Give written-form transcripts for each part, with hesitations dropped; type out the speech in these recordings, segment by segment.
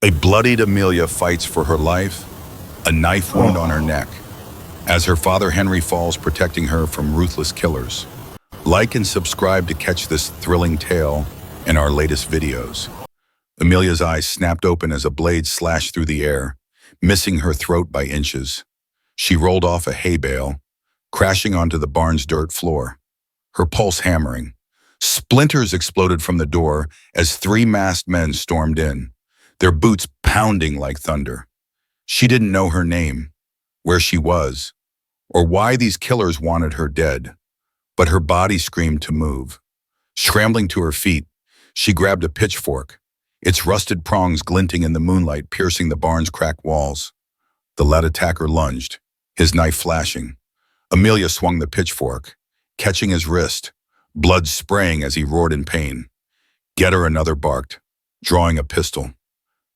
A bloodied Amelia fights for her life, a knife wound on her neck, as her father Henry falls protecting her from ruthless killers. Like and subscribe to catch this thrilling tale in our latest videos. Amelia's eyes snapped open as a blade slashed through the air, missing her throat by inches. She rolled off a hay bale, crashing onto the barn's dirt floor, her pulse hammering. Splinters exploded from the door as three masked men stormed in, their boots pounding like thunder. She didn't know her name, where she was, or why these killers wanted her dead, but her body screamed to move. Scrambling to her feet, she grabbed a pitchfork, its rusted prongs glinting in the moonlight, piercing the barn's cracked walls. The lead attacker lunged, his knife flashing. Amelia swung the pitchfork, catching his wrist, blood spraying as he roared in pain. "Get her," another barked, drawing a pistol.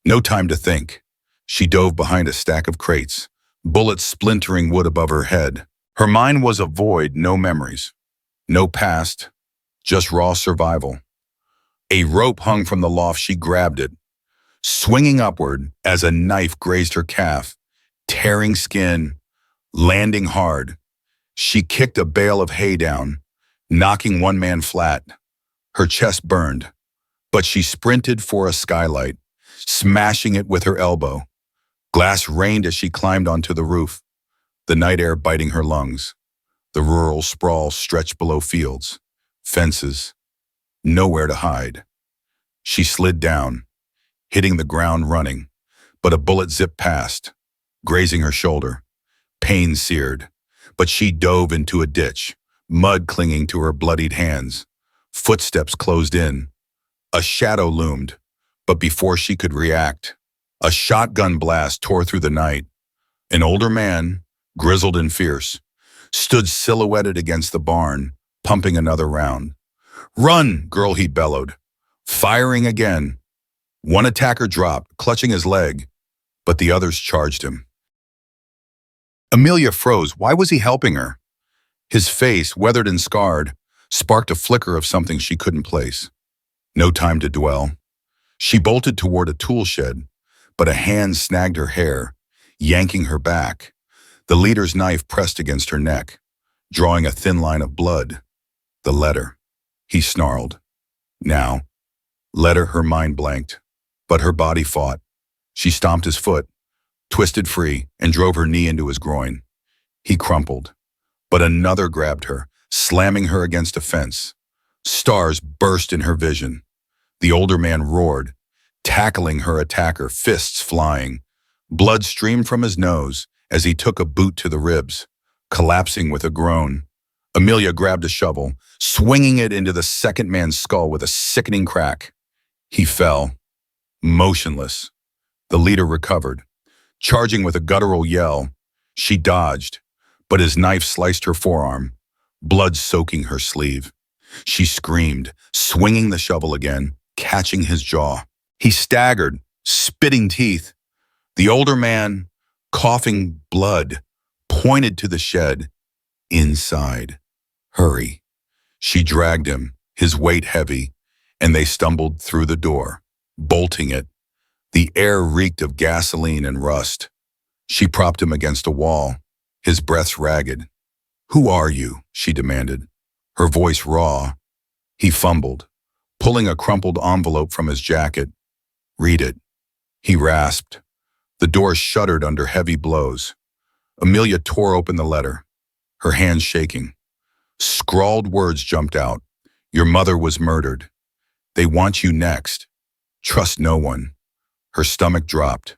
No time to think. She dove behind a stack of crates, bullets splintering wood above her head. Her mind was a void, no memories, no past, just raw survival. A rope hung from the loft. She grabbed it, swinging upward as a knife grazed her calf, tearing skin, landing hard. She kicked a bale of hay down, knocking one man flat. Her chest burned, but she sprinted for a skylight, smashing it with her elbow. Glass rained as she climbed onto the roof, the night air biting her lungs. The rural sprawl stretched below fields, fences, nowhere to hide. She slid down, hitting the ground running, but a bullet zipped past, grazing her shoulder. Pain seared, but she dove into a ditch, mud clinging to her bloodied hands. Footsteps closed in. A shadow loomed, but before she could react, a shotgun blast tore through the night. An older man, grizzled and fierce, stood silhouetted against the barn, pumping another round. "Run, girl," he bellowed, firing again. One attacker dropped, clutching his leg, but the others charged him. Amelia froze. Why was he helping her? His face, weathered and scarred, sparked a flicker of something she couldn't place. No time to dwell. She bolted toward a tool shed, but a hand snagged her hair, yanking her back. The leader's knife pressed against her neck, drawing a thin line of blood. The letter. He snarled. Now. Letter. Her mind blanked, but her body fought. She stomped his foot, twisted free, and drove her knee into his groin. He crumpled, but another grabbed her, slamming her against a fence. Stars burst in her vision. The older man roared, tackling her attacker, fists flying. Blood streamed from his nose as he took a boot to the ribs, collapsing with a groan. Amelia grabbed a shovel, swinging it into the second man's skull with a sickening crack. He fell, motionless. The leader recovered. Charging with a guttural yell, she dodged, but his knife sliced her forearm, blood soaking her sleeve. She screamed, swinging the shovel again, catching his jaw. He staggered, spitting teeth. The older man, coughing blood, pointed to the shed. Inside. "Hurry." She dragged him, his weight heavy, and they stumbled through the door, bolting it. The air reeked of gasoline and rust. She propped him against a wall, his breath ragged. "Who are you?" she demanded, her voice raw. He fumbled, pulling a crumpled envelope from his jacket. "Read it," he rasped. The door shuddered under heavy blows. Amelia tore open the letter, her hands shaking. Scrawled words jumped out. "Your mother was murdered. They want you next. Trust no one." Her stomach dropped.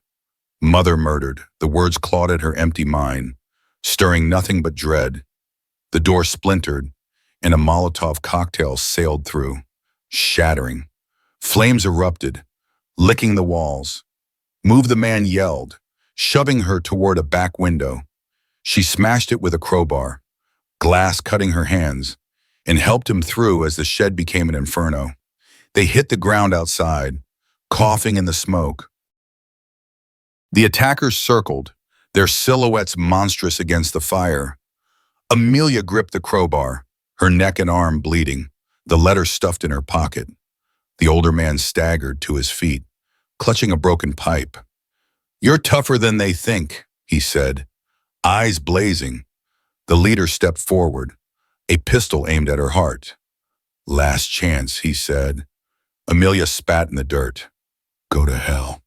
"Mother murdered." The words clawed at her empty mind, stirring nothing but dread. The door splintered, and a Molotov cocktail sailed through, shattering. Flames erupted, licking the walls. "Move," the man yelled, shoving her toward a back window. She smashed it with a crowbar, glass cutting her hands, and helped him through as the shed became an inferno. They hit the ground outside, coughing in the smoke. The attackers circled, their silhouettes monstrous against the fire. Amelia gripped the crowbar, her neck and arm bleeding, the letter stuffed in her pocket. The older man staggered to his feet, clutching a broken pipe. "You're tougher than they think," he said, eyes blazing. The leader stepped forward, a pistol aimed at her heart. "Last chance," he said. Amelia spat in the dirt. "Go to hell."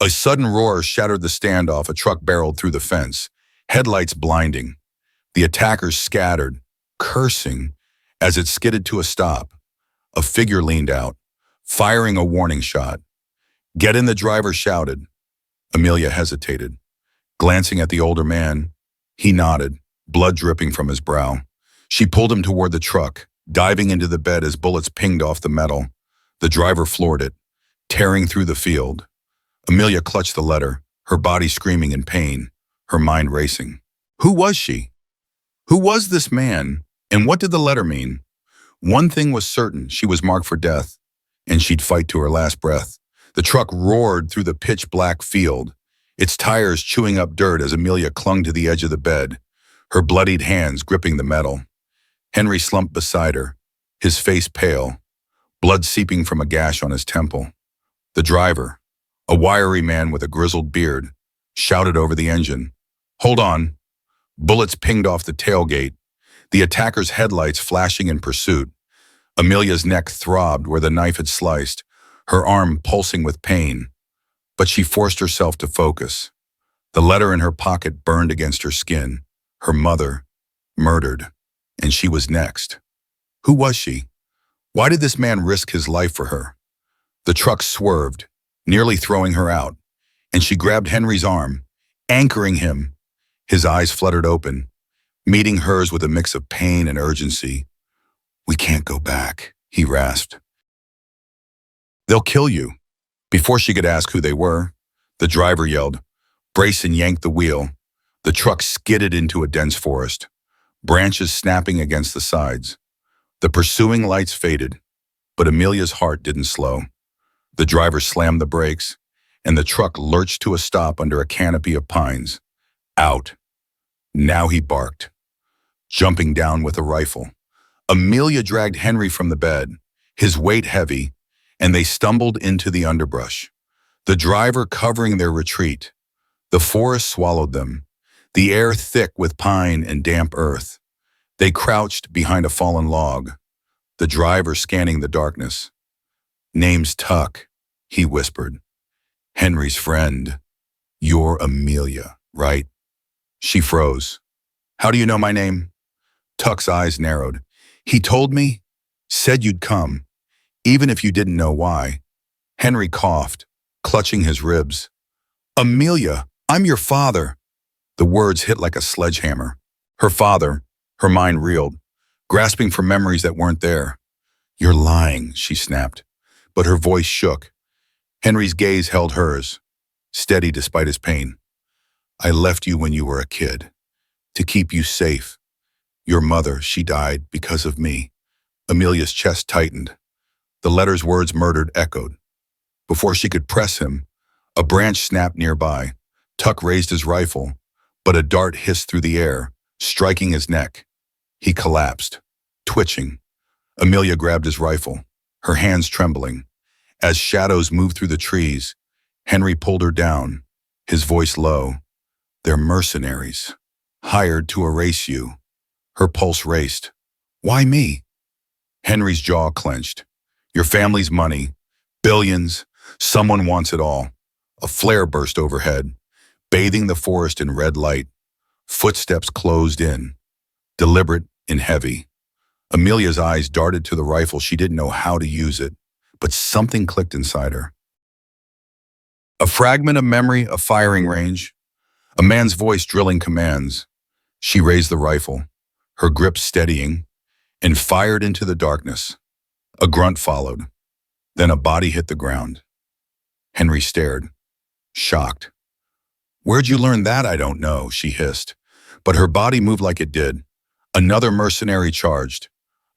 A sudden roar shattered the standoff. A truck barreled through the fence, headlights blinding. The attackers scattered, cursing, as it skidded to a stop. A figure leaned out, firing a warning shot. "Get in," the driver shouted. Amelia hesitated, glancing at the older man. He nodded, blood dripping from his brow. She pulled him toward the truck, diving into the bed as bullets pinged off the metal. The driver floored it, tearing through the field. Amelia clutched the letter, her body screaming in pain, her mind racing. Who was she? Who was this man? And what did the letter mean? One thing was certain: she was marked for death, and she'd fight to her last breath. The truck roared through the pitch-black field, its tires chewing up dirt as Amelia clung to the edge of the bed, her bloodied hands gripping the metal. Henry slumped beside her, his face pale, blood seeping from a gash on his temple. The driver, a wiry man with a grizzled beard, shouted over the engine, "Hold on." Bullets pinged off the tailgate, the attacker's headlights flashing in pursuit. Amelia's neck throbbed where the knife had sliced, her arm pulsing with pain. But she forced herself to focus. The letter in her pocket burned against her skin. Her mother, murdered, and she was next. Who was she? Why did this man risk his life for her? The truck swerved, nearly throwing her out, and she grabbed Henry's arm, anchoring him. His eyes fluttered open, meeting hers with a mix of pain and urgency. "We can't go back," he rasped. "They'll kill you." Before she could ask who they were, the driver yelled, "Brace," and yanked the wheel. The truck skidded into a dense forest, branches snapping against the sides. The pursuing lights faded, but Amelia's heart didn't slow. The driver slammed the brakes, and the truck lurched to a stop under a canopy of pines. Out. Now he barked, jumping down with a rifle. Amelia dragged Henry from the bed, his weight heavy, and they stumbled into the underbrush, the driver covering their retreat. The forest swallowed them, the air thick with pine and damp earth. They crouched behind a fallen log, the driver scanning the darkness. "Name's Tuck," he whispered. "Henry's friend. You're Amelia, right?" She froze. "How do you know my name?" Tuck's eyes narrowed. "He told me, said you'd come, even if you didn't know why." Henry coughed, clutching his ribs. "Amelia, I'm your father." The words hit like a sledgehammer. Her father, her mind reeled, grasping for memories that weren't there. "You're lying," she snapped, but her voice shook. Henry's gaze held hers, steady despite his pain. "I left you when you were a kid, to keep you safe. Your mother, she died because of me." Amelia's chest tightened. The letter's words murdered echoed. Before she could press him, a branch snapped nearby. Tuck raised his rifle, but a dart hissed through the air, striking his neck. He collapsed, twitching. Amelia grabbed his rifle, her hands trembling. As shadows moved through the trees, Henry pulled her down, his voice low. "They're mercenaries, hired to erase you." Her pulse raced. "Why me?" Henry's jaw clenched. "Your family's money, billions, someone wants it all." A flare burst overhead, bathing the forest in red light. Footsteps closed in, deliberate and heavy. Amelia's eyes darted to the rifle. She didn't know how to use it, but something clicked inside her. A fragment of memory, a firing range, a man's voice drilling commands. She raised the rifle, her grip steadying, and fired into the darkness. A grunt followed. Then a body hit the ground. Henry stared, shocked. "Where'd you learn that?" "I don't know," she hissed. But her body moved like it did. Another mercenary charged,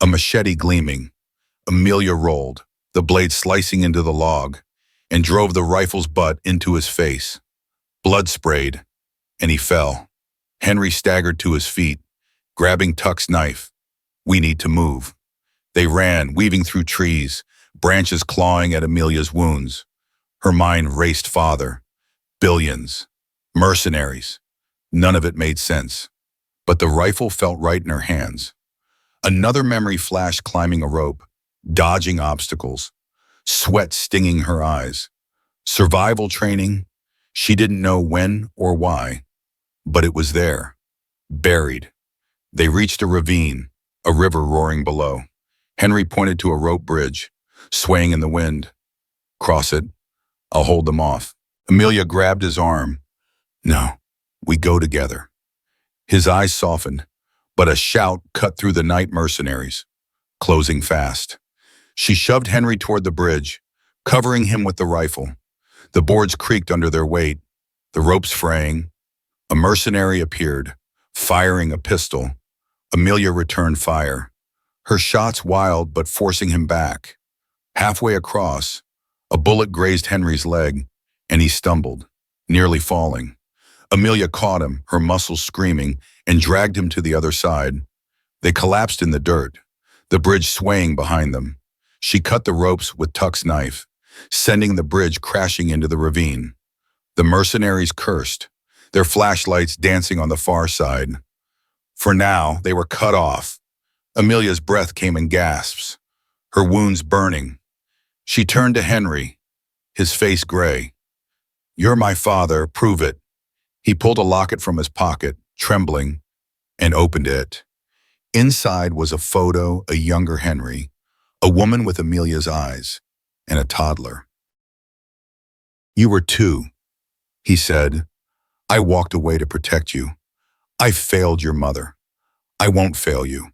a machete gleaming. Amelia rolled, the blade slicing into the log, and drove the rifle's butt into his face. Blood sprayed, and he fell. Henry staggered to his feet, grabbing Tuck's knife. "We need to move." They ran, weaving through trees, branches clawing at Amelia's wounds. Her mind raced father, billions, mercenaries. None of it made sense. But the rifle felt right in her hands. Another memory flashed, climbing a rope, dodging obstacles, sweat stinging her eyes. Survival training, she didn't know when or why, but it was there, buried. They reached a ravine, a river roaring below. Henry pointed to a rope bridge, swaying in the wind. Cross it, I'll hold them off. Amelia grabbed his arm. No, we go together. His eyes softened, but a shout cut through the night. Mercenaries, closing fast. She shoved Henry toward the bridge, covering him with the rifle. The boards creaked under their weight, the ropes fraying. A mercenary appeared, firing a pistol. Amelia returned fire, her shots wild but forcing him back. Halfway across, a bullet grazed Henry's leg, and he stumbled, nearly falling. Amelia caught him, her muscles screaming, and dragged him to the other side. They collapsed in the dirt, the bridge swaying behind them. She cut the ropes with Tuck's knife, sending the bridge crashing into the ravine. The mercenaries cursed, their flashlights dancing on the far side. For now, they were cut off. Amelia's breath came in gasps, her wounds burning. She turned to Henry, his face gray. You're my father, prove it. He pulled a locket from his pocket, trembling, and opened it. Inside was a photo, a younger Henry, a woman with Amelia's eyes, and a toddler. You were 2, he said. I walked away to protect you. I failed your mother. I won't fail you.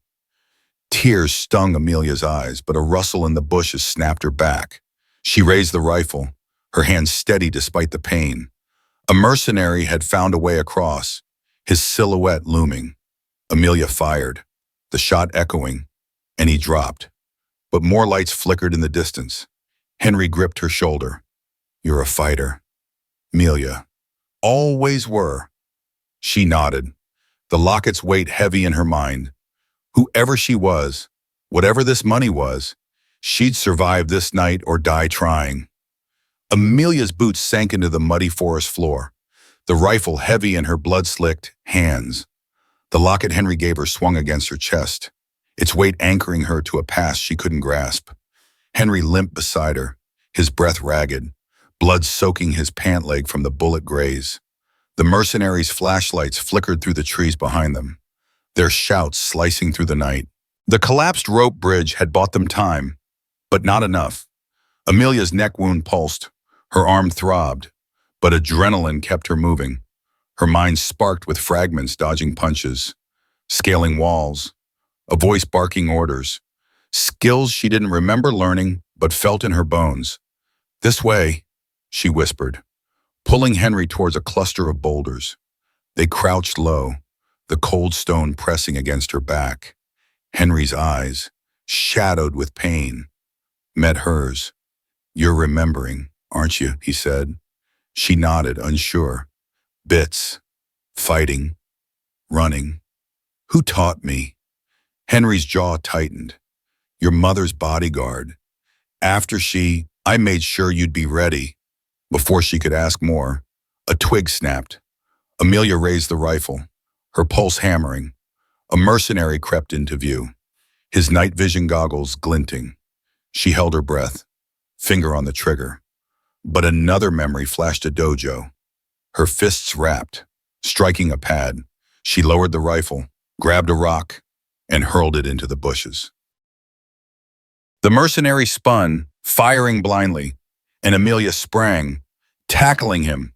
Tears stung Amelia's eyes, but a rustle in the bushes snapped her back. She raised the rifle, her hands steady despite the pain. A mercenary had found a way across, his silhouette looming. Amelia fired, the shot echoing, and he dropped. But more lights flickered in the distance. Henry gripped her shoulder. You're a fighter. Amelia. Always were. She nodded, the locket's weight heavy in her mind. Whoever she was, whatever this money was, she'd survive this night or die trying. Amelia's boots sank into the muddy forest floor, the rifle heavy in her blood-slicked hands. The locket Henry gave her swung against her chest, its weight anchoring her to a past she couldn't grasp. Henry limped beside her, his breath ragged, blood soaking his pant leg from the bullet graze. The mercenaries' flashlights flickered through the trees behind them, their shouts slicing through the night. The collapsed rope bridge had bought them time, but not enough. Amelia's neck wound pulsed, her arm throbbed, but adrenaline kept her moving. Her mind sparked with fragments dodging punches, scaling walls, a voice barking orders, skills she didn't remember learning but felt in her bones. This way, she whispered, pulling Henry towards a cluster of boulders. They crouched low, the cold stone pressing against her back. Henry's eyes, shadowed with pain, met hers. You're remembering, aren't you? He said. She nodded, unsure. Bits. Fighting. Running. Who taught me? Henry's jaw tightened. Your mother's bodyguard. After I made sure you'd be ready. Before she could ask more, a twig snapped. Amelia raised the rifle, her pulse hammering. A mercenary crept into view, his night vision goggles glinting. She held her breath, finger on the trigger. But another memory flashed a dojo. Her fists wrapped, striking a pad. She lowered the rifle, grabbed a rock, and hurled it into the bushes. The mercenary spun, firing blindly, and Amelia sprang, tackling him.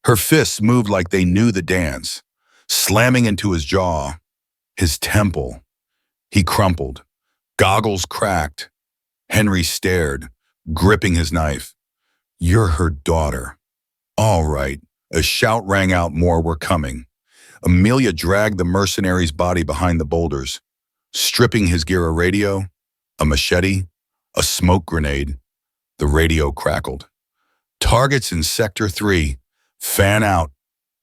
Her fists moved like they knew the dance, slamming into his jaw, his temple. He crumpled, goggles cracked. Henry stared, gripping his knife. You're her daughter. All right. A shout rang out, more were coming. Amelia dragged the mercenary's body behind the boulders, stripping his gear a radio, a machete, a smoke grenade. The radio crackled. Targets in Sector 3. Fan out.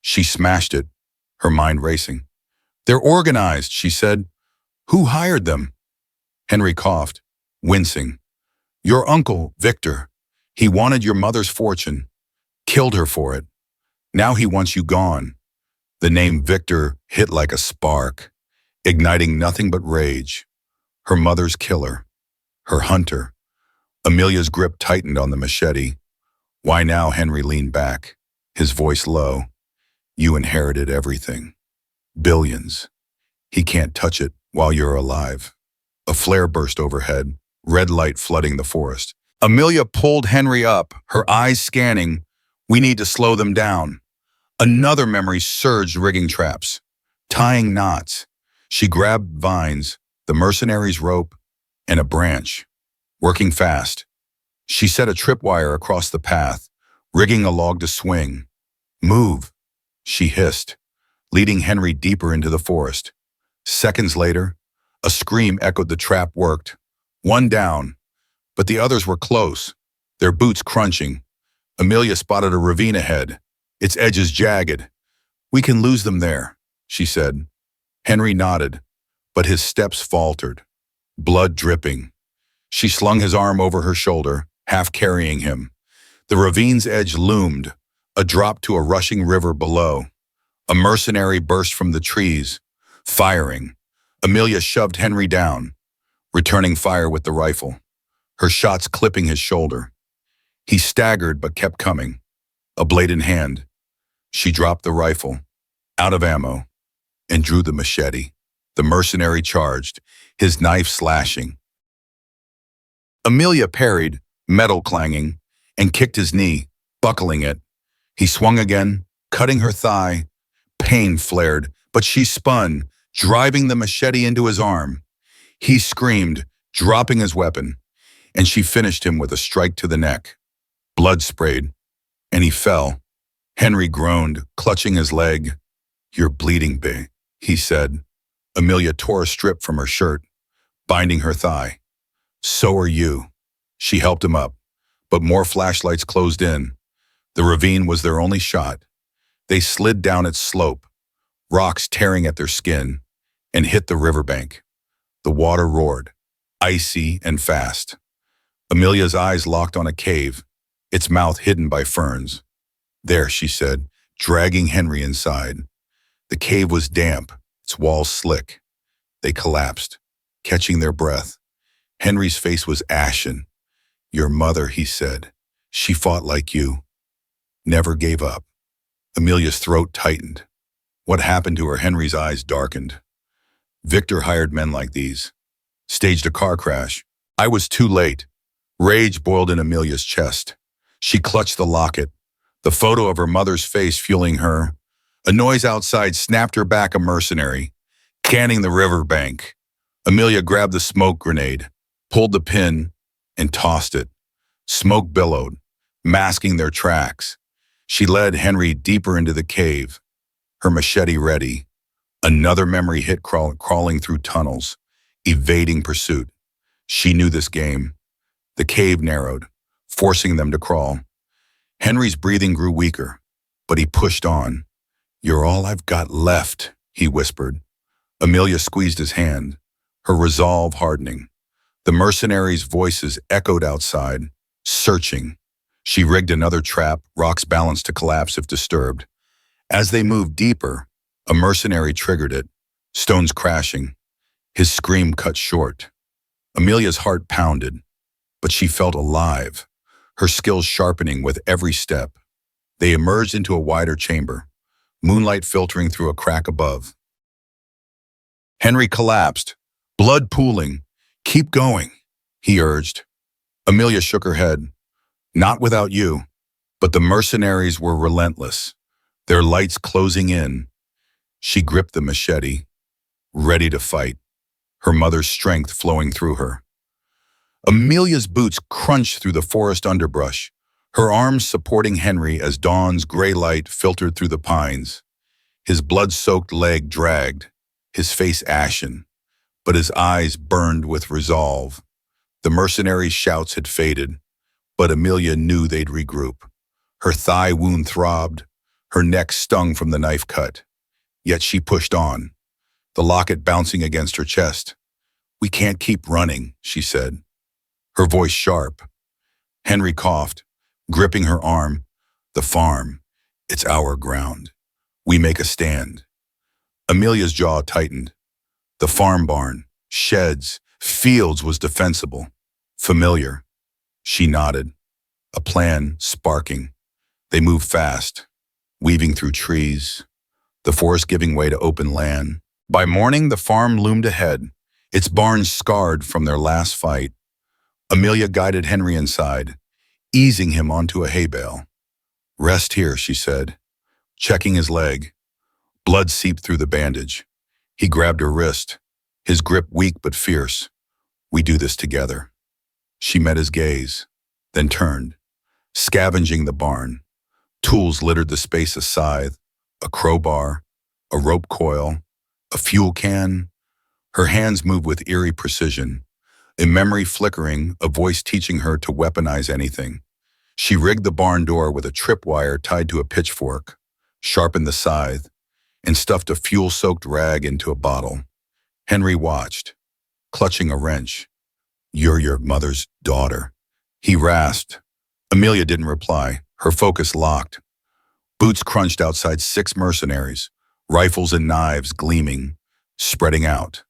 She smashed it, her mind racing. They're organized, she said. Who hired them? Henry coughed, wincing. Your uncle, Victor. He wanted your mother's fortune, killed her for it. Now he wants you gone. The name Victor hit like a spark, igniting nothing but rage. Her mother's killer, her hunter. Amelia's grip tightened on the machete. Why now? Henry leaned back, his voice low. You inherited everything. Billions. He can't touch it while you're alive. A flare burst overhead, red light flooding the forest. Amelia pulled Henry up, her eyes scanning. We need to slow them down. Another memory surged, rigging traps, tying knots. She grabbed vines, the mercenary's rope, and a branch. Working fast, she set a tripwire across the path, rigging a log to swing. Move, she hissed, leading Henry deeper into the forest. Seconds later, a scream echoed. The trap worked. One down, but the others were close, their boots crunching. Amelia spotted a ravine ahead, its edges jagged. We can lose them there, she said. Henry nodded, but his steps faltered, blood dripping. She slung his arm over her shoulder, half carrying him. The ravine's edge loomed, a drop to a rushing river below. A mercenary burst from the trees, firing. Amelia shoved Henry down, returning fire with the rifle, her shots clipping his shoulder. He staggered but kept coming, a blade in hand. She dropped the rifle, out of ammo, and drew the machete. The mercenary charged, his knife slashing. Amelia parried, metal clanging, and kicked his knee, buckling it. He swung again, cutting her thigh. Pain flared, but she spun, driving the machete into his arm. He screamed, dropping his weapon, and she finished him with a strike to the neck. Blood sprayed, and he fell. Henry groaned, clutching his leg. You're bleeding, babe, he said. Amelia tore a strip from her shirt, binding her thigh. So are you. She helped him up, but more flashlights closed in. The ravine was their only shot. They slid down its slope, rocks tearing at their skin, and hit the riverbank. The water roared, icy and fast. Amelia's eyes locked on a cave, its mouth hidden by ferns. There, she said, dragging Henry inside. The cave was damp, its walls slick. They collapsed, catching their breath. Henry's face was ashen. Your mother, he said. She fought like you. Never gave up. Amelia's throat tightened. What happened to her? Henry's eyes darkened. Victor hired men like these. Staged a car crash. I was too late. Rage boiled in Amelia's chest. She clutched the locket, the photo of her mother's face fueling her. A noise outside snapped her back. A mercenary, canning the riverbank. Amelia grabbed the smoke grenade, pulled the pin, and tossed it. Smoke billowed, masking their tracks. She led Henry deeper into the cave, her machete ready. Another memory hit, crawling through tunnels, evading pursuit. She knew this game. The cave narrowed, forcing them to crawl. Henry's breathing grew weaker, but he pushed on. You're all I've got left, he whispered. Amelia squeezed his hand, her resolve hardening. The mercenaries' voices echoed outside, searching. She rigged another trap, rocks balanced to collapse if disturbed. As they moved deeper, a mercenary triggered it, stones crashing. His scream cut short. Amelia's heart pounded, but she felt alive, her skills sharpening with every step. They emerged into a wider chamber, moonlight filtering through a crack above. Henry collapsed, blood pooling. Keep going, he urged. Amelia shook her head. Not without you. But the mercenaries were relentless, their lights closing in. She gripped the machete, ready to fight, her mother's strength flowing through her. Amelia's boots crunched through the forest underbrush, her arms supporting Henry as dawn's gray light filtered through the pines. His blood-soaked leg dragged, his face ashen, but his eyes burned with resolve. The mercenaries' shouts had faded, but Amelia knew they'd regroup. Her thigh wound throbbed, her neck stung from the knife cut. Yet she pushed on, the locket bouncing against her chest. We can't keep running, she said, her voice sharp. Henry coughed, gripping her arm. The farm, it's our ground. We make a stand. Amelia's jaw tightened. The farm barn, sheds, fields was defensible. Familiar. She nodded. A plan sparking. They moved fast, weaving through trees, the forest giving way to open land. By morning, the farm loomed ahead, its barns scarred from their last fight. Amelia guided Henry inside, easing him onto a hay bale. "Rest here," she said, checking his leg. Blood seeped through the bandage. He grabbed her wrist, his grip weak but fierce. "We do this together." She met his gaze, then turned, scavenging the barn. Tools littered the space: a scythe, a crowbar, a rope coil, a fuel can. Her hands moved with eerie precision, a memory flickering, a voice teaching her to weaponize anything. She rigged the barn door with a tripwire tied to a pitchfork, sharpened the scythe, and stuffed a fuel-soaked rag into a bottle. Henry watched, clutching a wrench. "You're your mother's daughter," he rasped. Amelia didn't reply, her focus locked. Boots crunched outside 6 mercenaries, rifles and knives gleaming, spreading out.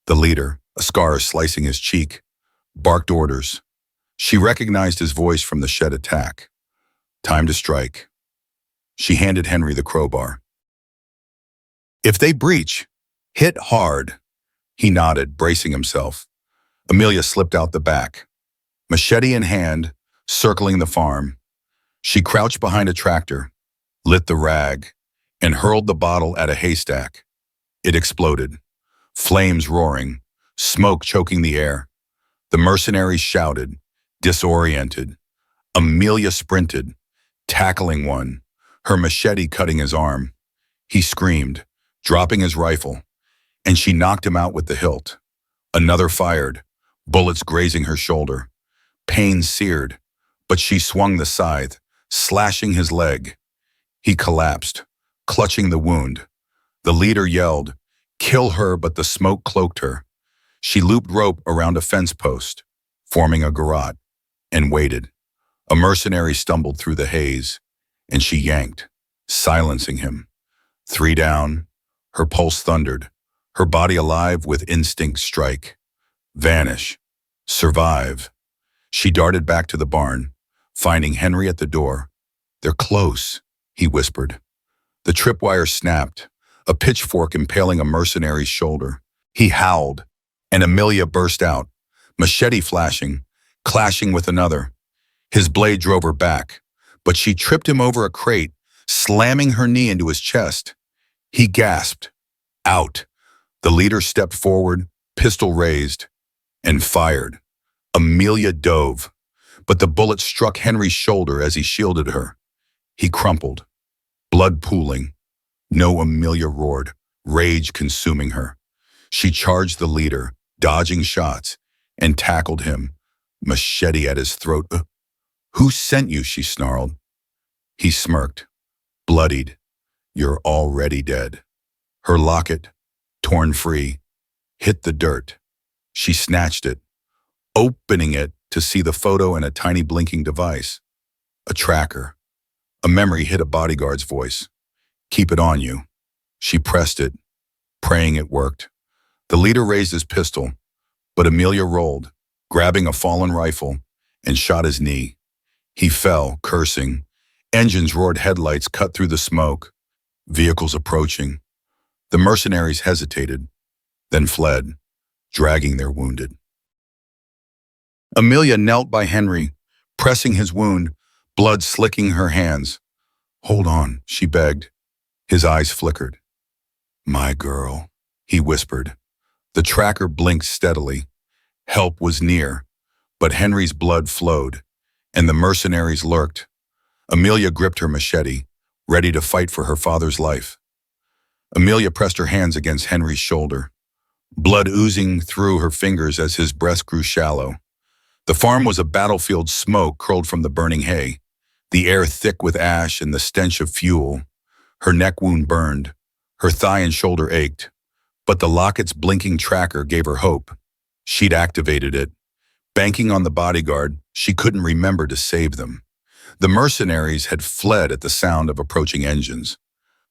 The leader, a scar slicing his cheek, barked orders. She recognized his voice from the shed attack. Time to strike. She handed Henry the crowbar. "If they breach, hit hard." He nodded, bracing himself. Amelia slipped out the back, machete in hand, circling the farm. She crouched behind a tractor, lit the rag, and hurled the bottle at a haystack. It exploded, flames roaring, smoke choking the air. The mercenaries shouted, disoriented. Amelia sprinted, tackling one, her machete cutting his arm. He screamed, dropping his rifle, and she knocked him out with the hilt. Another fired, bullets grazing her shoulder. Pain seared, but she swung the scythe, slashing his leg. He collapsed, clutching the wound. The leader yelled, "Kill her," but the smoke cloaked her. She looped rope around a fence post, forming a garrote, and waited. A mercenary stumbled through the haze, and she yanked, silencing him. 3 down, her pulse thundered, her body alive with instinct strike. Vanish. Survive. She darted back to the barn, finding Henry at the door. "They're close," he whispered. The tripwire snapped, a pitchfork impaling a mercenary's shoulder. He howled, and Amelia burst out, machete flashing, clashing with another. His blade drove her back, but she tripped him over a crate, slamming her knee into his chest. He gasped. Out. The leader stepped forward, pistol raised, and fired. Amelia dove, but the bullet struck Henry's shoulder as he shielded her. He crumpled, blood pooling. No, Amelia roared, rage consuming her. She charged the leader, dodging shots, and tackled him, machete at his throat. "Who sent you?" she snarled. He smirked, bloodied. "You're already dead." Her locket, torn free, hit the dirt. She snatched it, opening it to see the photo and a tiny blinking device. A tracker. A memory hit a bodyguard's voice. "Keep it on you." She pressed it, praying it worked. The leader raised his pistol, but Amelia rolled, grabbing a fallen rifle, and shot his knee. He fell, cursing. Engines roared, headlights cut through the smoke. Vehicles approaching. The mercenaries hesitated, then fled, dragging their wounded. Amelia knelt by Henry, pressing his wound, blood slicking her hands. "Hold on," she begged. His eyes flickered. "My girl," he whispered. The tracker blinked steadily. Help was near, but Henry's blood flowed, and the mercenaries lurked. Amelia gripped her machete, ready to fight for her father's life. Amelia pressed her hands against Henry's shoulder, blood oozing through her fingers as his breast grew shallow. The farm was a battlefield. Smoke curled from the burning hay, the air thick with ash and the stench of fuel. Her neck wound burned, her thigh and shoulder ached, but the locket's blinking tracker gave her hope. She'd activated it. Banking on the bodyguard, she couldn't remember to save them. The mercenaries had fled at the sound of approaching engines,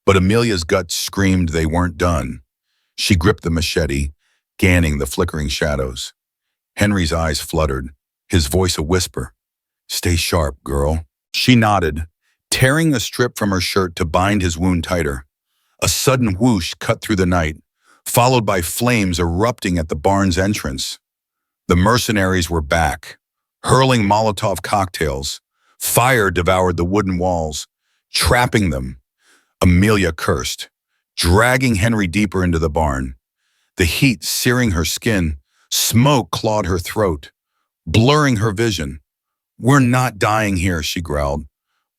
but Amelia's gut screamed they weren't done. She gripped the machete, scanning the flickering shadows. Henry's eyes fluttered, his voice a whisper. "Stay sharp, girl." She nodded, tearing a strip from her shirt to bind his wound tighter. A sudden whoosh cut through the night, followed by flames erupting at the barn's entrance. The mercenaries were back, hurling Molotov cocktails. Fire devoured the wooden walls, trapping them. Amelia cursed, dragging Henry deeper into the barn. The heat searing her skin, smoke clawed her throat, blurring her vision. "We're not dying here," she growled,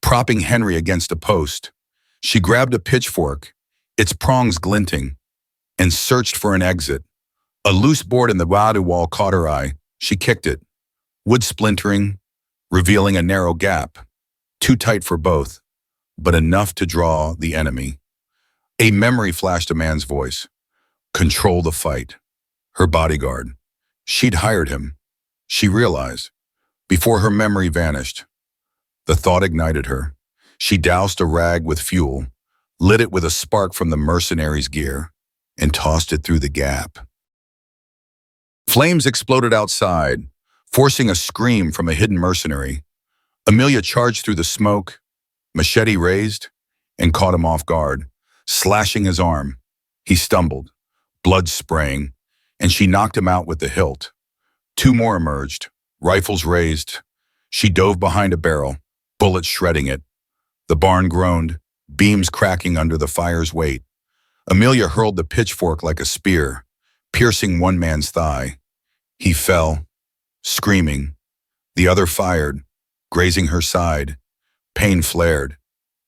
propping Henry against a post. She grabbed a pitchfork, its prongs glinting, and searched for an exit. A loose board in the wall caught her eye. She kicked it, wood splintering, revealing a narrow gap, too tight for both, but enough to draw the enemy. A memory flashed a man's voice. Control the fight. Her bodyguard. She'd hired him. She realized, before her memory vanished. The thought ignited her. She doused a rag with fuel, lit it with a spark from the mercenary's gear, and tossed it through the gap. Flames exploded outside, forcing a scream from a hidden mercenary. Amelia charged through the smoke, machete raised, and caught him off guard, slashing his arm. He stumbled, blood spraying, and she knocked him out with the hilt. Two more emerged, rifles raised. She dove behind a barrel, bullets shredding it. The barn groaned, beams cracking under the fire's weight. Amelia hurled the pitchfork like a spear, piercing one man's thigh. He fell, screaming. The other fired, grazing her side. Pain flared,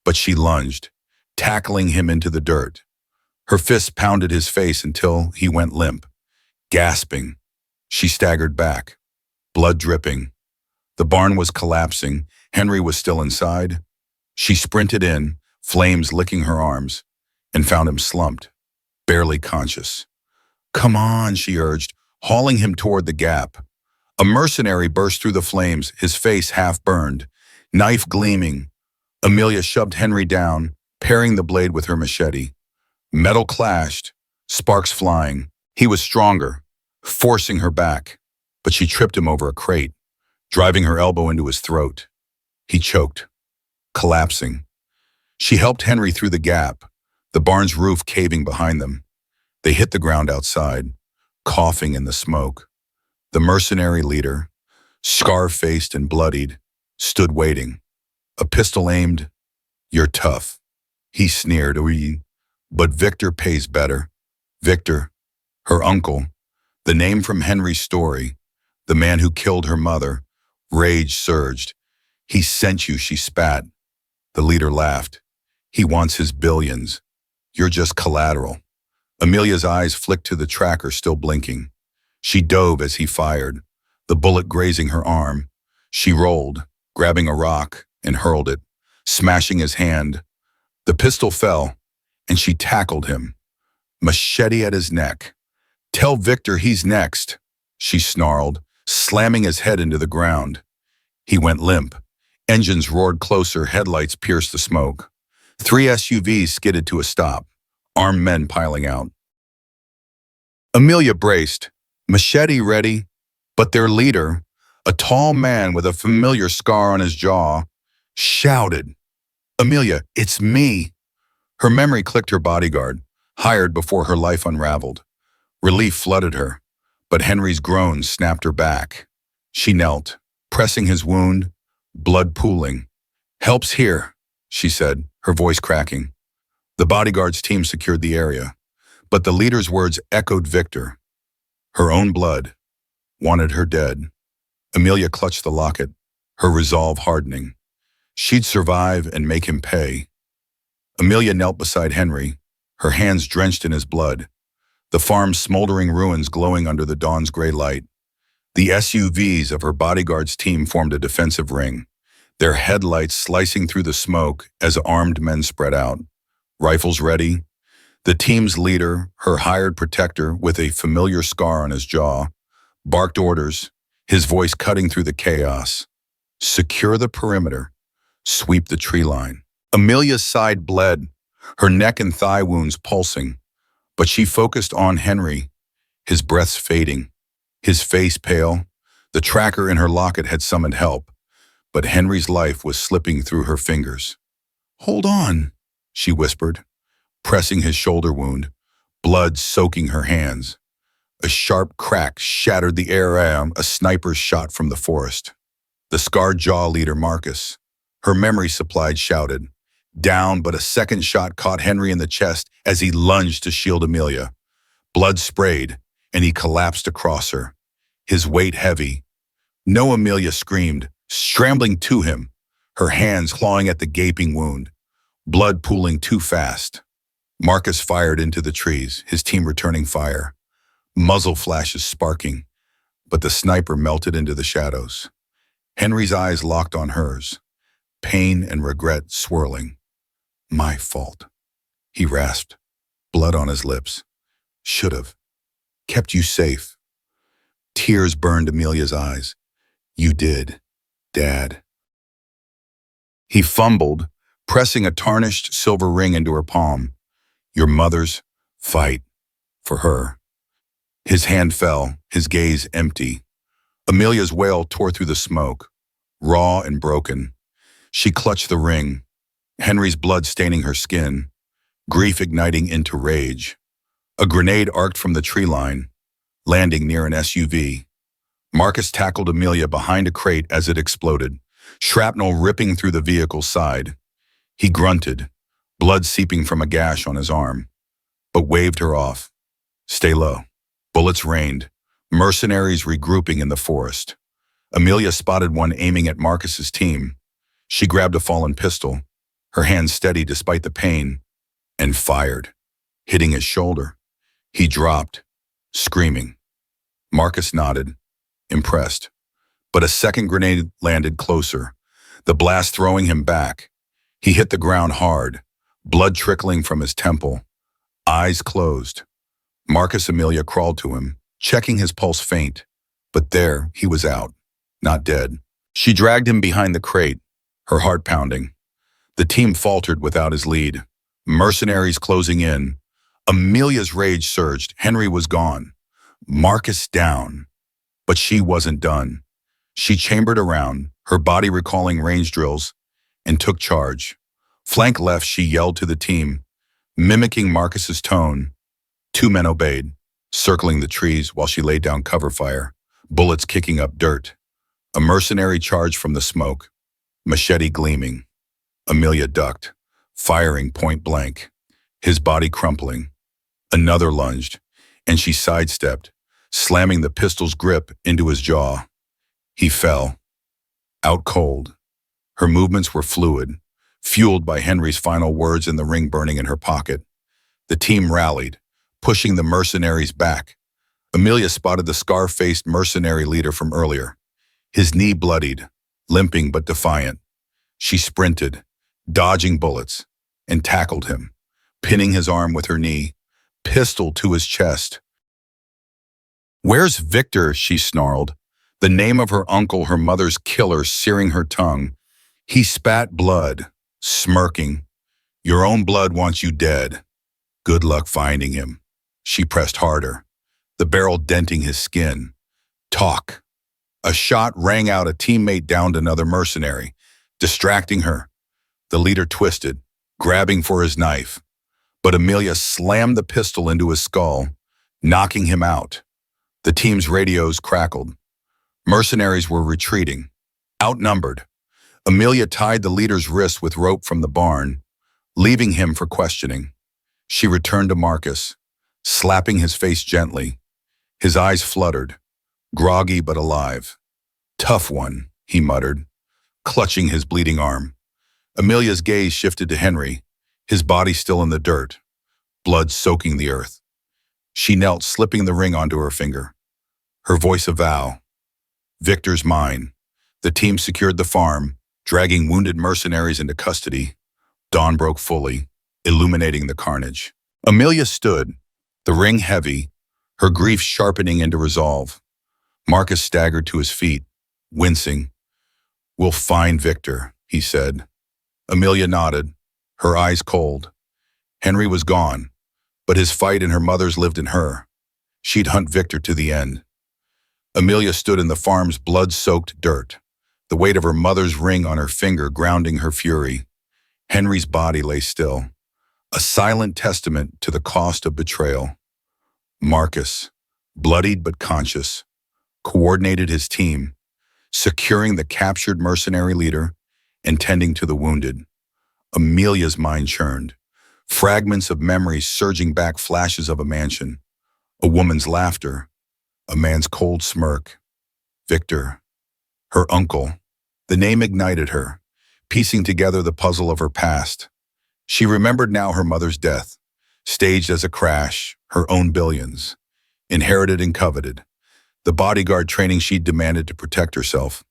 but she lunged, tackling him into the dirt. Her fists pounded his face until he went limp. Gasping, she staggered back, blood dripping. The barn was collapsing. Henry was still inside. She sprinted in, flames licking her arms, and found him slumped, barely conscious. "Come on," she urged, hauling him toward the gap. A mercenary burst through the flames, his face half burned, knife gleaming. Amelia shoved Henry down, paring the blade with her machete. Metal clashed, sparks flying. He was stronger, forcing her back, but she tripped him over a crate, driving her elbow into his throat. He choked, collapsing. She helped Henry through the gap, the barn's roof caving behind them. They hit the ground outside, coughing in the smoke. The mercenary leader, scar-faced and bloodied, stood waiting. A pistol aimed. "You're tough," he sneered. "But Victor pays better." Victor, her uncle, the name from Henry's story, the man who killed her mother. Rage surged. "He sent you," she spat. The leader laughed. "He wants his billions. You're just collateral." Amelia's eyes flicked to the tracker still blinking. She dove as he fired, the bullet grazing her arm. She rolled, grabbing a rock, and hurled it, smashing his hand. The pistol fell, and she tackled him, machete at his neck. "Tell Victor he's next," she snarled, slamming his head into the ground. He went limp. Engines roared closer, headlights pierced the smoke. 3 SUVs skidded to a stop, armed men piling out. Amelia braced, machete ready, but their leader, a tall man with a familiar scar on his jaw, shouted, "Amelia, it's me." Her memory clicked her bodyguard, hired before her life unraveled. Relief flooded her, but Henry's groans snapped her back. She knelt, pressing his wound, blood pooling. "Help's here," she said, her voice cracking. The bodyguard's team secured the area, but the leader's words echoed Victor. Her own blood wanted her dead. Amelia clutched the locket, her resolve hardening. She'd survive and make him pay. Amelia knelt beside Henry, her hands drenched in his blood, the farm's smoldering ruins glowing under the dawn's gray light. The SUVs of her bodyguard's team formed a defensive ring, their headlights slicing through the smoke as armed men spread out, rifles ready. The team's leader, her hired protector with a familiar scar on his jaw, barked orders, his voice cutting through the chaos. "Secure the perimeter. sweep the tree line. Amelia's side bled, her neck and thigh wounds pulsing, but she focused on Henry, his breaths fading, his face pale. The tracker in her locket had summoned help, but Henry's life was slipping through her fingers. "Hold on," she whispered, pressing his shoulder wound, blood soaking her hands. A sharp crack shattered the air. A sniper's shot from the forest. The scarred jaw leader, Marcus, her memory supplied, shouted. Down, but a second shot caught Henry in the chest as he lunged to shield Amelia. Blood sprayed, and he collapsed across her, his weight heavy. No, Amelia screamed, scrambling to him, her hands clawing at the gaping wound, blood pooling too fast. Marcus fired into the trees, his team returning fire, muzzle flashes sparking, but the sniper melted into the shadows. Henry's eyes locked on hers, pain and regret swirling. "My fault," he rasped, blood on his lips. "Should've kept you safe." Tears burned Amelia's eyes. "You did, Dad." He fumbled, pressing a tarnished silver ring into her palm. "Your mother's fight for her." His hand fell, his gaze empty. Amelia's wail tore through the smoke, raw and broken. She clutched the ring, Henry's blood staining her skin, grief igniting into rage. A grenade arced from the tree line, landing near an SUV. Marcus tackled Amelia behind a crate as it exploded, shrapnel ripping through the vehicle's side. He grunted, blood seeping from a gash on his arm, but waved her off. "Stay low." Bullets rained, mercenaries regrouping in the forest. Amelia spotted one aiming at Marcus's team. She grabbed a fallen pistol, her hand steady despite the pain, and fired, hitting his shoulder. He dropped, screaming. Marcus nodded, impressed, but a second grenade landed closer, the blast throwing him back. He hit the ground hard, blood trickling from his temple, eyes closed. Marcus Amelia crawled to him, checking his pulse faint, but there he was out, not dead. She dragged him behind the crate, her heart pounding. The team faltered without his lead, mercenaries closing in. Amelia's rage surged. Henry was gone, Marcus down, but she wasn't done. She chambered around, her body recalling range drills, and took charge. Flank left, she yelled to the team, mimicking Marcus's tone. 2 men obeyed, circling the trees while she laid down cover fire, bullets kicking up dirt. A mercenary charged from the smoke, machete gleaming. Amelia ducked, firing point blank, his body crumpling. Another lunged, and she sidestepped, slamming the pistol's grip into his jaw. He fell, out cold. Her movements were fluid, fueled by Henry's final words and the ring burning in her pocket. The team rallied, pushing the mercenaries back. Amelia spotted the scar-faced mercenary leader from earlier, his knee bloodied, limping but defiant. She sprinted, dodging bullets, and tackled him, pinning his arm with her knee, pistol to his chest. "Where's Victor?" she snarled, the name of her uncle, her mother's killer, searing her tongue. He spat blood, smirking. "Your own blood wants you dead. Good luck finding him." She pressed harder, the barrel denting his skin. "Talk." A shot rang out. A teammate downed another mercenary, distracting her. The leader twisted, grabbing for his knife, but Amelia slammed the pistol into his skull, knocking him out. The team's radios crackled. Mercenaries were retreating, outnumbered. Amelia tied the leader's wrists with rope from the barn, leaving him for questioning. She returned to Marcus, slapping his face gently. His eyes fluttered, groggy but alive. "Tough one," he muttered, clutching his bleeding arm. Amelia's gaze shifted to Henry, his body still in the dirt, blood soaking the earth. She knelt, slipping the ring onto her finger, her voice a vow. "Victor's mine." The team secured the farm, dragging wounded mercenaries into custody. Dawn broke fully, illuminating the carnage. Amelia stood, the ring heavy, her grief sharpening into resolve. Marcus staggered to his feet, wincing. "We'll find Victor," he said. Amelia nodded, her eyes cold. Henry was gone, but his fight and her mother's lived in her. She'd hunt Victor to the end. Amelia stood in the farm's blood-soaked dirt, the weight of her mother's ring on her finger grounding her fury. Henry's body lay still, a silent testament to the cost of betrayal. Marcus, bloodied but conscious, coordinated his team, securing the captured mercenary leader and tending to the wounded. Amelia's mind churned, fragments of memories surging back, flashes of a mansion, a woman's laughter, a man's cold smirk. Victor, her uncle. The name ignited her, piecing together the puzzle of her past. She remembered now her mother's death, staged as a crash, her own billions, inherited and coveted, the bodyguard training she'd demanded to protect herself.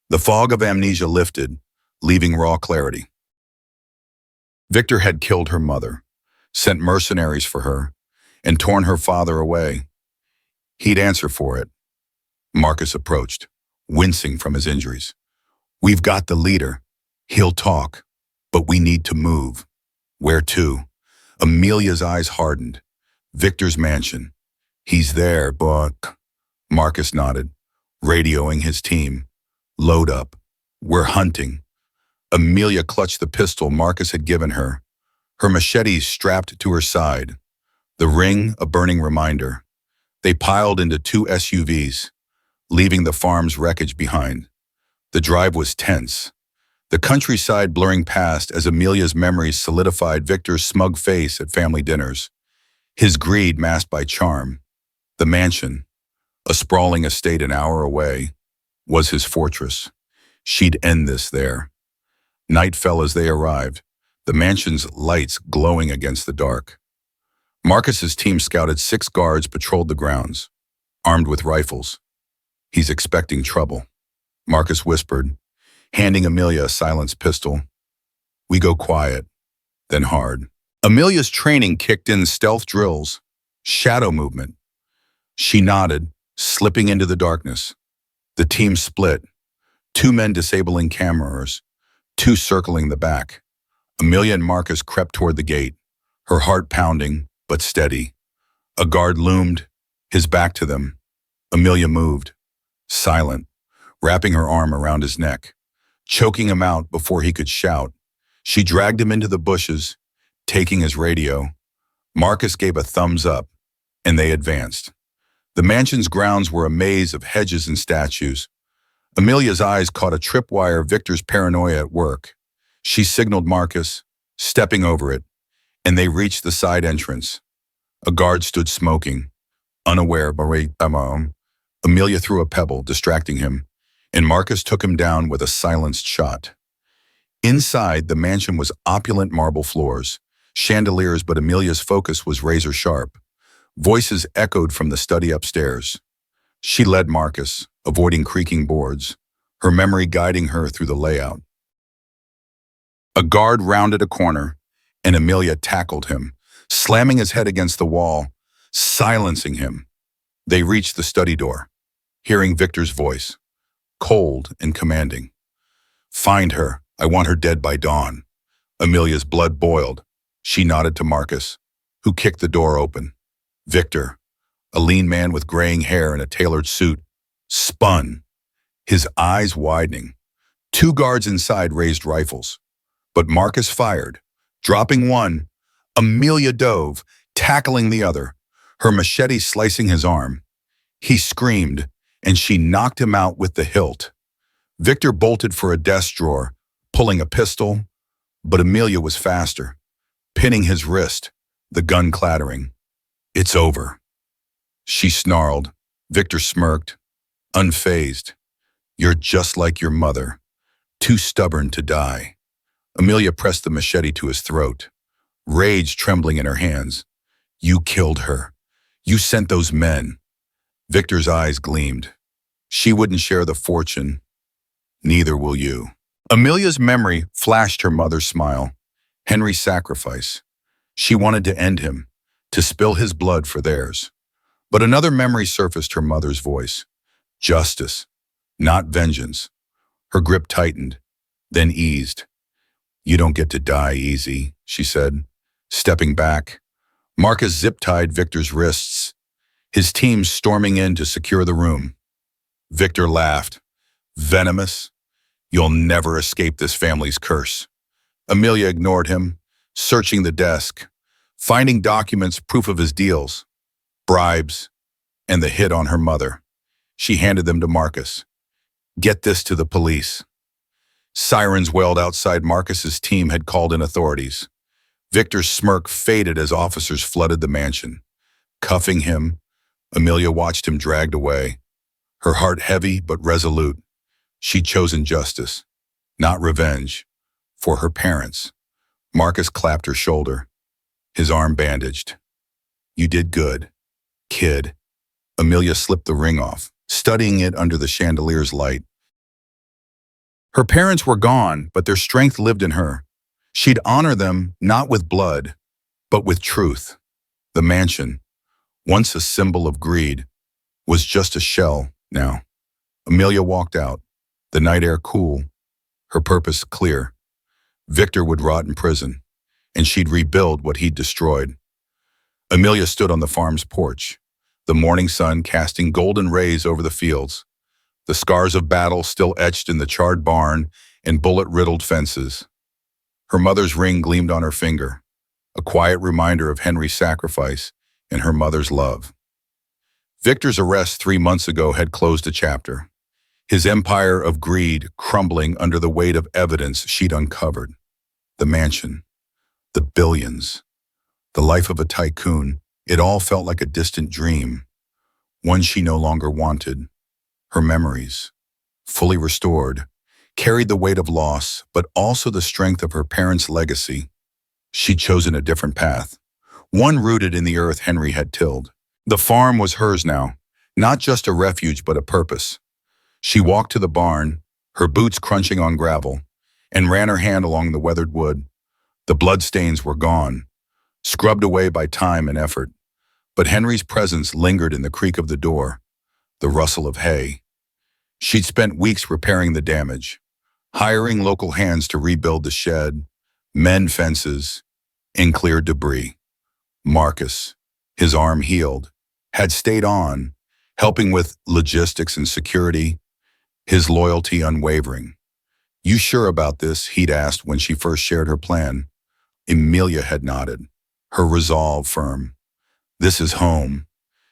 The fog of amnesia lifted, leaving raw clarity. Victor had killed her mother, sent mercenaries for her, and torn her father away. He'd answer for it. Marcus approached, wincing from his injuries. We've got the leader. He'll talk, but we need to move. Where to? Amelia's eyes hardened. Victor's mansion. He's there, but... Marcus nodded, radioing his team. Load up. We're hunting. Amelia clutched the pistol Marcus had given her, her machetes strapped to her side, the ring a burning reminder. They piled into 2 SUVs, leaving the farm's wreckage behind. The drive was tense, the countryside blurring past as Amelia's memories solidified Victor's smug face at family dinners, his greed masked by charm. The mansion, a sprawling estate an hour away, was his fortress. She'd end this there. Night fell as they arrived, the mansion's lights glowing against the dark. Marcus's team scouted 6 guards patrolled the grounds, armed with rifles. He's expecting trouble, Marcus whispered, handing Amelia a silenced pistol. We go quiet, then hard. Amelia's training kicked in stealth drills, shadow movement. She nodded, slipping into the darkness. The team split, 2 men disabling cameras, 2 circling the back. Amelia and Marcus crept toward the gate, her heart pounding, but steady. A guard loomed, his back to them. Amelia moved, silent, wrapping her arm around his neck, choking him out before he could shout. She dragged him into the bushes, taking his radio. Marcus gave a thumbs up, and they advanced. The mansion's grounds were a maze of hedges and statues. Amelia's eyes caught a tripwire, Victor's paranoia at work. She signaled Marcus, stepping over it, and they reached the side entrance. A guard stood smoking, unaware. Amelia threw a pebble, distracting him, and Marcus took him down with a silenced shot. Inside, the mansion was opulent marble floors, chandeliers, but Amelia's focus was razor sharp. Voices echoed from the study upstairs. She led Marcus, avoiding creaking boards, her memory guiding her through the layout. A guard rounded a corner, and Amelia tackled him, slamming his head against the wall, silencing him. They reached the study door, hearing Victor's voice, cold and commanding. Find her. I want her dead by dawn. Amelia's blood boiled. She nodded to Marcus, who kicked the door open. Victor, a lean man with graying hair and a tailored suit, spun, his eyes widening. 2 guards inside raised rifles, but Marcus fired. Dropping one, Amelia dove, tackling the other, her machete slicing his arm. He screamed, and she knocked him out with the hilt. Victor bolted for a desk drawer, pulling a pistol, but Amelia was faster, pinning his wrist, the gun clattering. It's over. She snarled. Victor smirked, unfazed. You're just like your mother, too stubborn to die. Amelia pressed the machete to his throat, rage trembling in her hands. You killed her. You sent those men. Victor's eyes gleamed. She wouldn't share the fortune. Neither will you. Amelia's memory flashed her mother's smile. Henry's sacrifice. She wanted to end him, to spill his blood for theirs. But another memory surfaced, her mother's voice. Justice, not vengeance. Her grip tightened, then eased. You don't get to die easy, she said, stepping back. Marcus zip-tied Victor's wrists, his team storming in to secure the room. Victor laughed. Venomous? You'll never escape this family's curse. Amelia ignored him, searching the desk, finding documents, proof of his deals, bribes, and the hit on her mother. She handed them to Marcus. Get this to the police. Sirens wailed outside. Marcus's team had called in authorities. Victor's smirk faded as officers flooded the mansion. Cuffing him, Amelia watched him dragged away, her heart heavy but resolute. She'd chosen justice, not revenge, for her parents. Marcus clapped her shoulder, his arm bandaged. You did good, kid. Amelia slipped the ring off, studying it under the chandelier's light. Her parents were gone, but their strength lived in her. She'd honor them not with blood, but with truth. The mansion, once a symbol of greed, was just a shell now. Amelia walked out, the night air cool, her purpose clear. Victor would rot in prison, and she'd rebuild what he'd destroyed. Amelia stood on the farm's porch, the morning sun casting golden rays over the fields, the scars of battle still etched in the charred barn and bullet-riddled fences. Her mother's ring gleamed on her finger, a quiet reminder of Henry's sacrifice and her mother's love. Victor's arrest 3 months ago had closed a chapter, his empire of greed crumbling under the weight of evidence she'd uncovered. The mansion, the billions, the life of a tycoon, it all felt like a distant dream, one she no longer wanted. Her memories, fully restored, carried the weight of loss, but also the strength of her parents' legacy. She'd chosen a different path, one rooted in the earth Henry had tilled. The farm was hers now, not just a refuge but a purpose. She walked to the barn, her boots crunching on gravel, and ran her hand along the weathered wood. The bloodstains were gone, scrubbed away by time and effort. But Henry's presence lingered in the creak of the door, the rustle of hay. She'd spent weeks repairing the damage, hiring local hands to rebuild the shed, mend fences, and clear debris. Marcus, his arm healed, had stayed on, helping with logistics and security, his loyalty unwavering. You sure about this? He'd asked when she first shared her plan. Amelia had nodded, her resolve firm. This is home.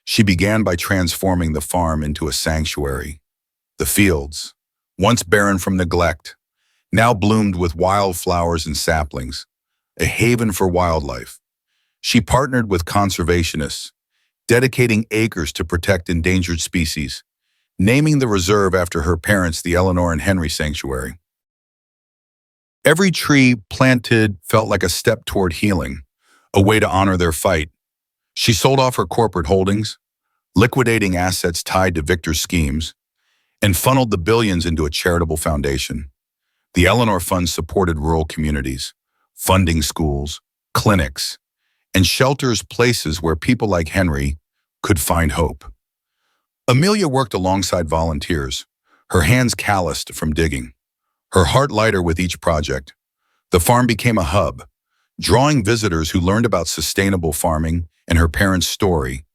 She began by transforming the farm into a sanctuary. The fields, once barren from neglect, now bloomed with wildflowers and saplings, a haven for wildlife. She partnered with conservationists, dedicating acres to protect endangered species, naming the reserve after her parents the Eleanor and Henry Sanctuary. Every tree planted felt like a step toward healing, a way to honor their fight. She sold off her corporate holdings, liquidating assets tied to Victor's schemes, and funneled the billions into a charitable foundation. The Eleanor Fund supported rural communities, funding schools, clinics, and shelters, places where people like Henry could find hope. Amelia worked alongside volunteers, her hands calloused from digging, her heart lighter with each project. The farm became a hub, drawing visitors who learned about sustainable farming and her parents' story.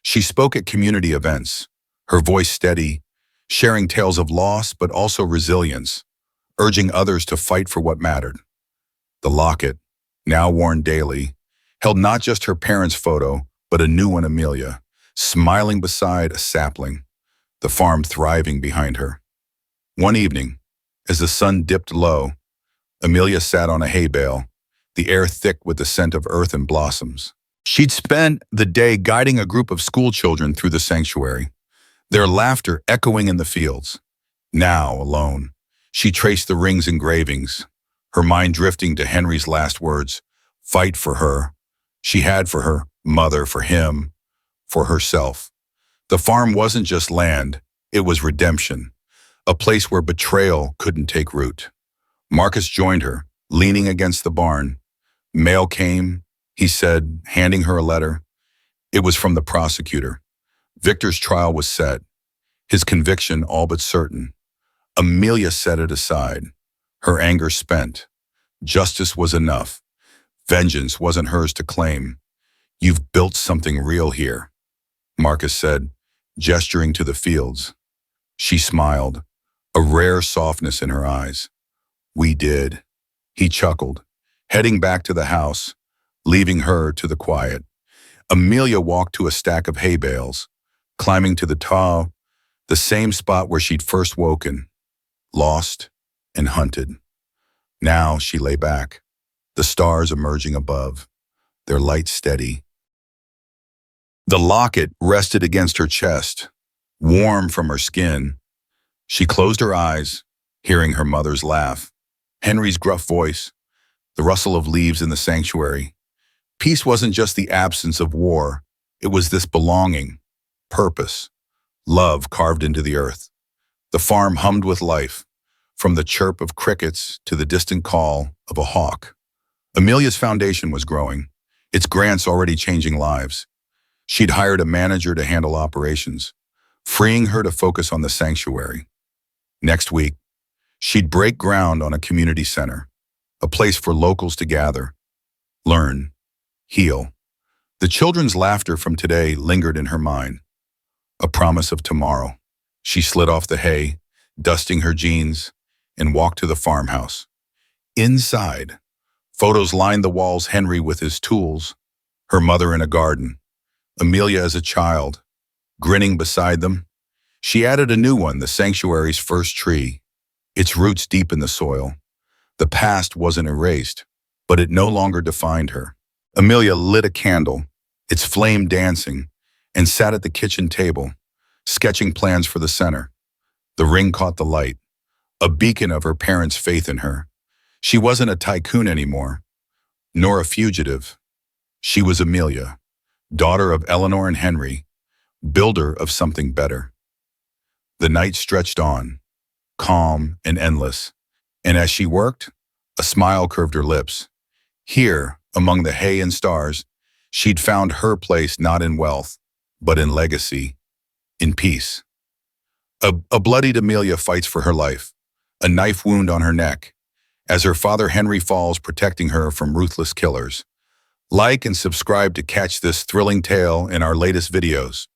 She spoke at community events, her voice steady, sharing tales of loss but also resilience, urging others to fight for what mattered. The locket, now worn daily, held not just her parents' photo, but a new one, Amelia, smiling beside a sapling, the farm thriving behind her. One evening, as the sun dipped low, Amelia sat on a hay bale, the air thick with the scent of earth and blossoms. She'd spent the day guiding a group of school children through the sanctuary, their laughter echoing in the fields. Now, alone, she traced the ring's engravings, her mind drifting to Henry's last words, fight for her. She had for her mother, for him, for herself. The farm wasn't just land, it was redemption, a place where betrayal couldn't take root. Marcus joined her, leaning against the barn. Mail came, he said, handing her a letter. It was from the prosecutor. Victor's trial was set, his conviction all but certain. Amelia set it aside, her anger spent. Justice was enough. Vengeance wasn't hers to claim. You've built something real here, Marcus said, gesturing to the fields. She smiled, a rare softness in her eyes. We did. He chuckled, heading back to the house, leaving her to the quiet. Amelia walked to a stack of hay bales, climbing to the top, the same spot where she'd first woken, lost and hunted. Now she lay back, the stars emerging above, their light steady. The locket rested against her chest, warm from her skin. She closed her eyes, hearing her mother's laugh, Henry's gruff voice, the rustle of leaves in the sanctuary. Peace wasn't just the absence of war, it was this belonging, purpose, love carved into the earth. The farm hummed with life, from the chirp of crickets to the distant call of a hawk. Amelia's foundation was growing, its grants already changing lives. She'd hired a manager to handle operations, freeing her to focus on the sanctuary. Next week, she'd break ground on a community center, a place for locals to gather, learn, heal. The children's laughter from today lingered in her mind, a promise of tomorrow. She slid off the hay, dusting her jeans, and walked to the farmhouse. Inside, photos lined the walls, Henry with his tools, her mother in a garden, Amelia as a child, grinning beside them. She added a new one, the sanctuary's first tree, its roots deep in the soil. The past wasn't erased, but it no longer defined her. Amelia lit a candle, its flame dancing, and sat at the kitchen table, sketching plans for the center. The ring caught the light, a beacon of her parents' faith in her. She wasn't a tycoon anymore, nor a fugitive. She was Amelia, daughter of Eleanor and Henry, builder of something better. The night stretched on, calm and endless, and as she worked, a smile curved her lips. Here, among the hay and stars, she'd found her place not in wealth, but in legacy, in peace. A bloodied Amelia fights for her life, a knife wound on her neck, as her father Henry falls protecting her from ruthless killers. Like and subscribe to catch this thrilling tale in our latest videos.